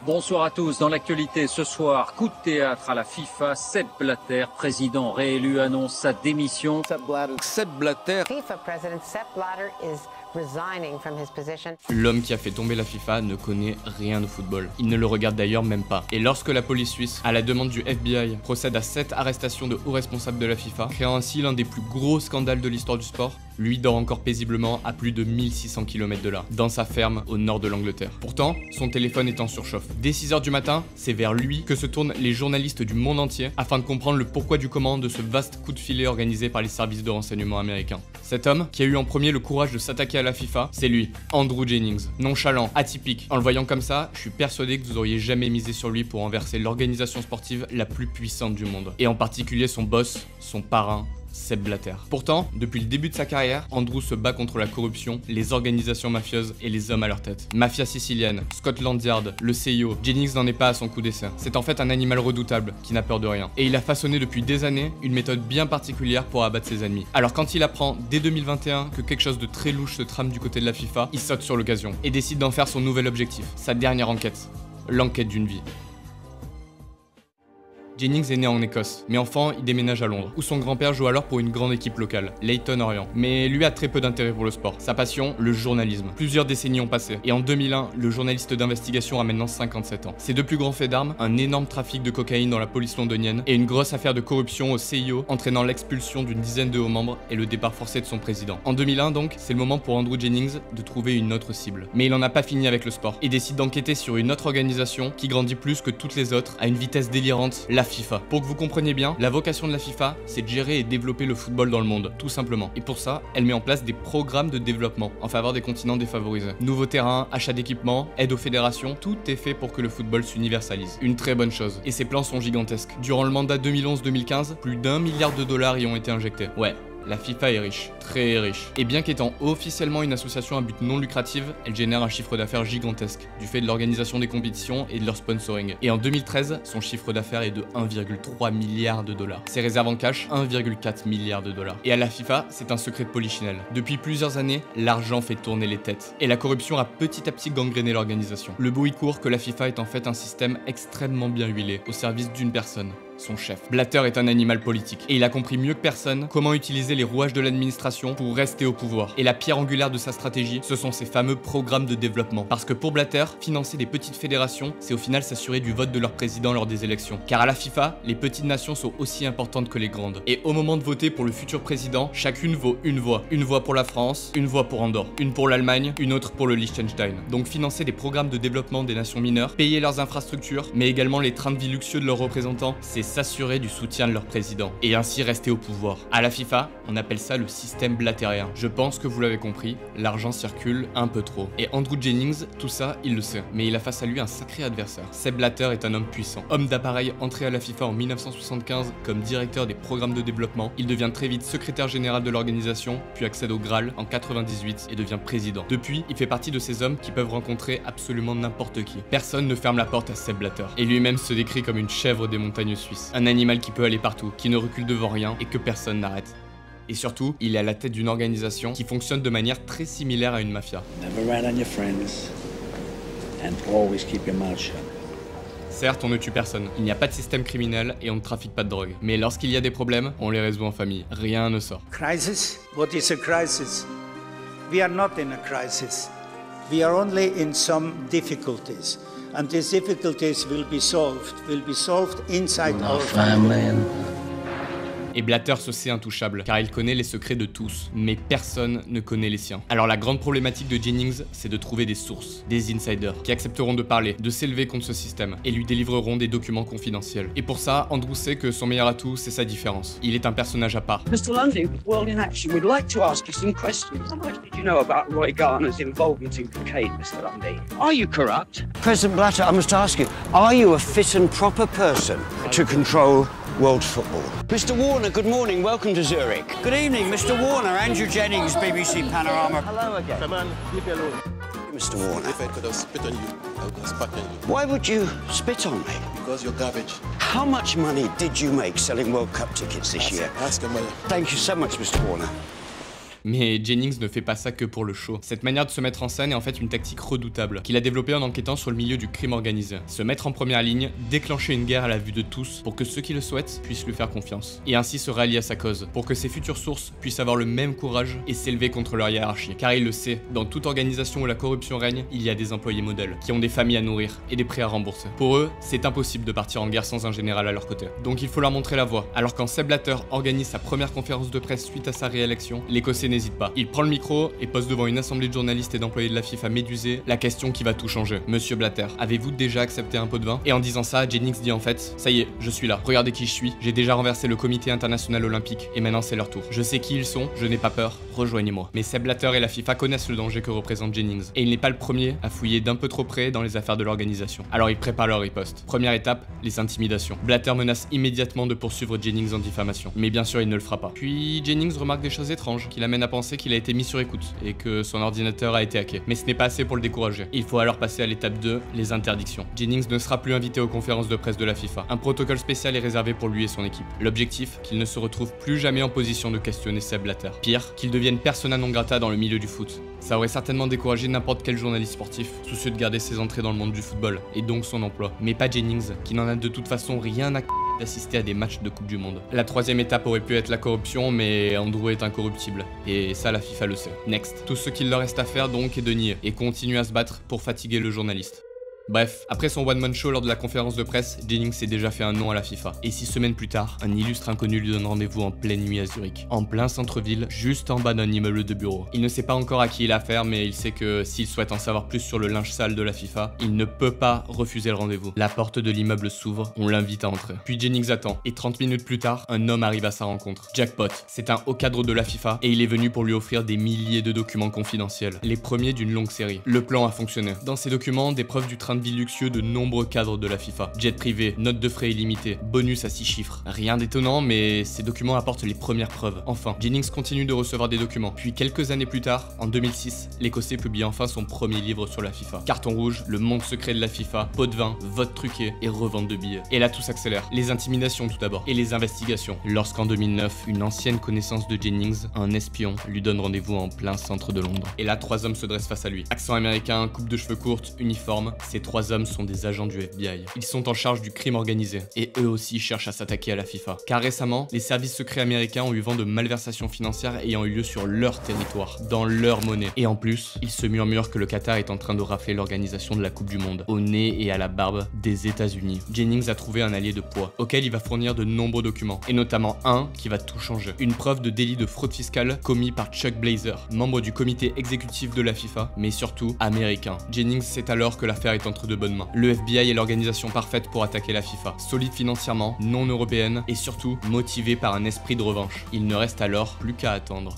Bonsoir à tous. Dans l'actualité ce soir, coup de théâtre à la FIFA. Sepp Blatter, président réélu, annonce sa démission. Sepp Blatter. FIFA president Sepp Blatter is resigning from his position. L'homme qui a fait tomber la FIFA ne connaît rien au football. Il ne le regarde d'ailleurs même pas. Et lorsque la police suisse, à la demande du FBI, procède à 7 arrestations de hauts responsables de la FIFA, créant ainsi l'un des plus gros scandales de l'histoire du sport, lui dort encore paisiblement à plus de 1600 km de là, dans sa ferme au nord de l'Angleterre. Pourtant, son téléphone est en surchauffe. Dès 6h du matin, c'est vers lui que se tournent les journalistes du monde entier afin de comprendre le pourquoi du comment de ce vaste coup de filet organisé par les services de renseignement américains. Cet homme, qui a eu en premier le courage de s'attaquer à la FIFA, c'est lui, Andrew Jennings. Nonchalant, atypique. En le voyant comme ça, je suis persuadé que vous auriez jamais misé sur lui pour renverser l'organisation sportive la plus puissante du monde. Et en particulier son boss, son parrain, Sepp Blatter. Pourtant, depuis le début de sa carrière, Andrew se bat contre la corruption, les organisations mafieuses et les hommes à leur tête. Mafia sicilienne, Scotland Yard, le CIO, Jennings n'en est pas à son coup d'essai. C'est en fait un animal redoutable qui n'a peur de rien. Et il a façonné depuis des années une méthode bien particulière pour abattre ses ennemis. Alors quand il apprend dès 2021 que quelque chose de très louche se trame du côté de la FIFA, il saute sur l'occasion et décide d'en faire son nouvel objectif, sa dernière enquête, l'enquête d'une vie. Jennings est né en Écosse, mais enfant, il déménage à Londres, où son grand-père joue alors pour une grande équipe locale, Leyton Orient. Mais lui a très peu d'intérêt pour le sport. Sa passion, le journalisme. Plusieurs décennies ont passé, et en 2001, le journaliste d'investigation a maintenant 57 ans. Ses deux plus grands faits d'armes, un énorme trafic de cocaïne dans la police londonienne, et une grosse affaire de corruption au CIO, entraînant l'expulsion d'une dizaine de hauts membres et le départ forcé de son président. En 2001 donc, c'est le moment pour Andrew Jennings de trouver une autre cible. Mais il en a pas fini avec le sport, et décide d'enquêter sur une autre organisation qui grandit plus que toutes les autres, à une vitesse délirante, la FIFA. Pour que vous compreniez bien, la vocation de la FIFA, c'est de gérer et développer le football dans le monde, tout simplement. Et pour ça, elle met en place des programmes de développement en faveur des continents défavorisés. Nouveaux terrains, achat d'équipements, aide aux fédérations, tout est fait pour que le football s'universalise. Une très bonne chose. Et ses plans sont gigantesques. Durant le mandat 2011-2015, plus d'1 milliard de dollars y ont été injectés. Ouais. La FIFA est riche, très riche. Et bien qu'étant officiellement une association à but non lucratif, elle génère un chiffre d'affaires gigantesque, du fait de l'organisation des compétitions et de leur sponsoring. Et en 2013, son chiffre d'affaires est de 1,3 milliard de dollars. Ses réserves en cash, 1,4 milliard de dollars. Et à la FIFA, c'est un secret de polichinelle. Depuis plusieurs années, l'argent fait tourner les têtes. Et la corruption a petit à petit gangréné l'organisation. Le bruit court que la FIFA est en fait un système extrêmement bien huilé, au service d'une personne. Son chef. Blatter est un animal politique et il a compris mieux que personne comment utiliser les rouages de l'administration pour rester au pouvoir. Et la pierre angulaire de sa stratégie, ce sont ses fameux programmes de développement. Parce que pour Blatter, financer des petites fédérations, c'est au final s'assurer du vote de leur président lors des élections. Car à la FIFA, les petites nations sont aussi importantes que les grandes. Et au moment de voter pour le futur président, chacune vaut une voix. Une voix pour la France, une voix pour Andorre, une pour l'Allemagne, une autre pour le Liechtenstein. Donc financer des programmes de développement des nations mineures, payer leurs infrastructures, mais également les trains de vie luxueux de leurs représentants, c'est s'assurer du soutien de leur président et ainsi rester au pouvoir. À la FIFA, on appelle ça le système blattérien. Je pense que vous l'avez compris, l'argent circule un peu trop. Et Andrew Jennings, tout ça, il le sait, mais il a face à lui un sacré adversaire. Sepp Blatter est un homme puissant. Homme d'appareil entré à la FIFA en 1975 comme directeur des programmes de développement, il devient très vite secrétaire général de l'organisation, puis accède au Graal en 98 et devient président. Depuis, il fait partie de ces hommes qui peuvent rencontrer absolument n'importe qui. Personne ne ferme la porte à Sepp Blatter. Et lui-même se décrit comme une chèvre des montagnes suisses. Un animal qui peut aller partout, qui ne recule devant rien et que personne n'arrête. Et surtout, il est à la tête d'une organisation qui fonctionne de manière très similaire à une mafia. Never rat on your friends and always keep your mouth shut. Certes, on ne tue personne, il n'y a pas de système criminel et on ne trafique pas de drogue. Mais lorsqu'il y a des problèmes, on les résout en famille. Rien ne sort. Crisis? What is a crisis? We are not in a crisis. We are only in some difficulties. And these difficulties will be solved inside our family. Et Blatter se sait intouchable, car il connaît les secrets de tous, mais personne ne connaît les siens. Alors la grande problématique de Jennings, c'est de trouver des sources, des insiders, qui accepteront de parler, de s'élever contre ce système, et lui délivreront des documents confidentiels. Et pour ça, Andrew sait que son meilleur atout, c'est sa différence. Il est un personnage à part. Mr. Lundy, World in Action, we'd like to ask you some questions. How much did you know about Roy Garner's involvement in cocaine, Mr. Lundy? Are you corrupt? President Blatter, I must ask you, are you a fit and proper person to control world football? Mr. Warner, good morning. Welcome to Zurich. Good evening, Mr. Warner. Andrew Jennings, BBC Panorama. Hello again. Come on, leave me alone. Mr. Warner. If I could have spit on you, I would have spat on you. Why would you spit on me? Because you're garbage. How much money did you make selling World Cup tickets this year? Ask him. Thank you so much, Mr. Warner. Mais Jennings ne fait pas ça que pour le show. Cette manière de se mettre en scène est en fait une tactique redoutable qu'il a développée en enquêtant sur le milieu du crime organisé. Se mettre en première ligne, déclencher une guerre à la vue de tous pour que ceux qui le souhaitent puissent lui faire confiance. Et ainsi se rallier à sa cause, pour que ses futures sources puissent avoir le même courage et s'élever contre leur hiérarchie. Car il le sait, dans toute organisation où la corruption règne, il y a des employés modèles, qui ont des familles à nourrir et des prêts à rembourser. Pour eux, c'est impossible de partir en guerre sans un général à leur côté. Donc il faut leur montrer la voie. Alors quand Sepp Blatter organise sa première conférence de presse suite à sa réélection, l'Écossais n'hésite pas. Il prend le micro et pose devant une assemblée de journalistes et d'employés de la FIFA médusés la question qui va tout changer. Monsieur Blatter, avez-vous déjà accepté un pot de vin? Et en disant ça, Jennings dit en fait, ça y est, je suis là, regardez qui je suis, j'ai déjà renversé le comité international olympique et maintenant c'est leur tour. Je sais qui ils sont, je n'ai pas peur, rejoignez-moi. Mais Sepp Blatter et la FIFA connaissent le danger que représente Jennings et il n'est pas le premier à fouiller d'un peu trop près dans les affaires de l'organisation. Alors il prépare leur riposte. Première étape, les intimidations. Blatter menace immédiatement de poursuivre Jennings en diffamation, mais bien sûr il ne le fera pas. Puis Jennings remarque des choses étranges qui l'amènent à penser qu'il a été mis sur écoute et que son ordinateur a été hacké. Mais ce n'est pas assez pour le décourager. Il faut alors passer à l'étape 2, les interdictions. Jennings ne sera plus invité aux conférences de presse de la FIFA. Un protocole spécial est réservé pour lui et son équipe. L'objectif, qu'il ne se retrouve plus jamais en position de questionner Sepp Blatter. Pire, qu'il devienne persona non grata dans le milieu du foot. Ça aurait certainement découragé n'importe quel journaliste sportif, soucieux de garder ses entrées dans le monde du football, et donc son emploi. Mais pas Jennings, qui n'en a de toute façon rien à d'assister à des matchs de Coupe du Monde. La troisième étape aurait pu être la corruption, mais Andrew est incorruptible. Et ça, la FIFA le sait. Next. Tout ce qu'il leur reste à faire donc est de nier, et continuer à se battre pour fatiguer le journaliste. Bref, après son one-man show lors de la conférence de presse, Jennings s'est déjà fait un nom à la FIFA. Et 6 semaines plus tard, un illustre inconnu lui donne rendez-vous en pleine nuit à Zurich, en plein centre-ville, juste en bas d'un immeuble de bureau. Il ne sait pas encore à qui il a affaire, mais il sait que s'il souhaite en savoir plus sur le linge sale de la FIFA, il ne peut pas refuser le rendez-vous. La porte de l'immeuble s'ouvre, on l'invite à entrer. Puis Jennings attend, et 30 minutes plus tard, un homme arrive à sa rencontre. Jackpot, c'est un haut cadre de la FIFA, et il est venu pour lui offrir des milliers de documents confidentiels, les premiers d'une longue série. Le plan a fonctionné. Dans ces documents, des preuves du train de vie luxueux de nombreux cadres de la FIFA. Jet privé, notes de frais illimitées, bonus à 6 chiffres. Rien d'étonnant, mais ces documents apportent les premières preuves. Enfin, Jennings continue de recevoir des documents. Puis quelques années plus tard, en 2006, l'Écossais publie enfin son premier livre sur la FIFA. Carton rouge, le monde secret de la FIFA, pot de vin, vote truqué et revente de billets. Et là tout s'accélère. Les intimidations tout d'abord, et les investigations. Lorsqu'en 2009, une ancienne connaissance de Jennings, un espion, lui donne rendez-vous en plein centre de Londres. Et là 3 hommes se dressent face à lui. Accent américain, coupe de cheveux courte, uniforme. Ces 3 hommes sont des agents du FBI. Ils sont en charge du crime organisé et eux aussi cherchent à s'attaquer à la FIFA. Car récemment, les services secrets américains ont eu vent de malversations financières ayant eu lieu sur leur territoire, dans leur monnaie. Et en plus, ils se murmurent que le Qatar est en train de rafler l'organisation de la Coupe du Monde, au nez et à la barbe des États-Unis. Jennings a trouvé un allié de poids, auquel il va fournir de nombreux documents, et notamment un qui va tout changer. Une preuve de délit de fraude fiscale commis par Chuck Blazer, membre du comité exécutif de la FIFA, mais surtout américain. Jennings sait alors que l'affaire est entre de bonnes mains. Le FBI est l'organisation parfaite pour attaquer la FIFA, solide financièrement, non européenne et surtout motivée par un esprit de revanche. Il ne reste alors plus qu'à attendre.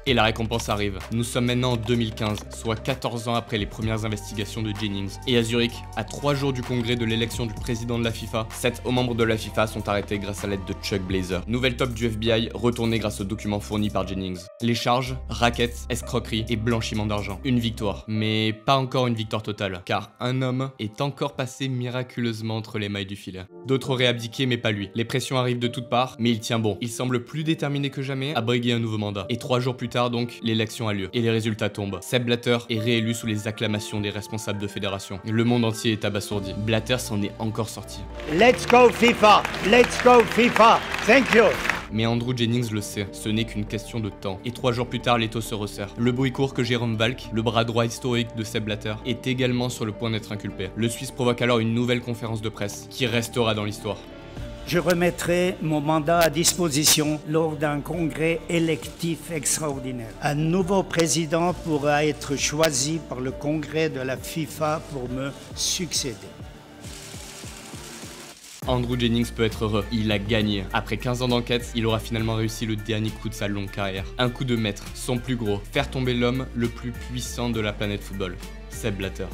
Et la récompense arrive. Nous sommes maintenant en 2015, soit 14 ans après les premières investigations de Jennings. Et à Zurich, à 3 jours du congrès de l'élection du président de la FIFA, 7 hauts membres de la FIFA sont arrêtés grâce à l'aide de Chuck Blazer. Nouvelle top du FBI, retournée grâce aux documents fournis par Jennings. Les charges, rackets, escroquerie et blanchiment d'argent. Une victoire, mais pas encore une victoire totale, car un homme est encore passé miraculeusement entre les mailles du filet. D'autres auraient abdiqué, mais pas lui. Les pressions arrivent de toutes parts, mais il tient bon. Il semble plus déterminé que jamais à briguer un nouveau mandat. Et 3 jours plus tard donc, l'élection a lieu. Et les résultats tombent. Sepp Blatter est réélu sous les acclamations des responsables de fédération. Le monde entier est abasourdi. Blatter s'en est encore sorti. Let's go FIFA! Let's go FIFA! Thank you! Mais Andrew Jennings le sait, ce n'est qu'une question de temps. Et 3 jours plus tard, l'étau se resserre. Le bruit court que Jérôme Valk, le bras droit historique de Sepp Blatter, est également sur le point d'être inculpé. Le Suisse provoque alors une nouvelle conférence de presse, qui restera dans l'histoire. Je remettrai mon mandat à disposition lors d'un congrès électif extraordinaire. Un nouveau président pourra être choisi par le congrès de la FIFA pour me succéder. Andrew Jennings peut être heureux, il a gagné. Après 15 ans d'enquête, il aura finalement réussi le dernier coup de sa longue carrière. Un coup de maître, son plus gros, faire tomber l'homme le plus puissant de la planète football, Sepp Blatter.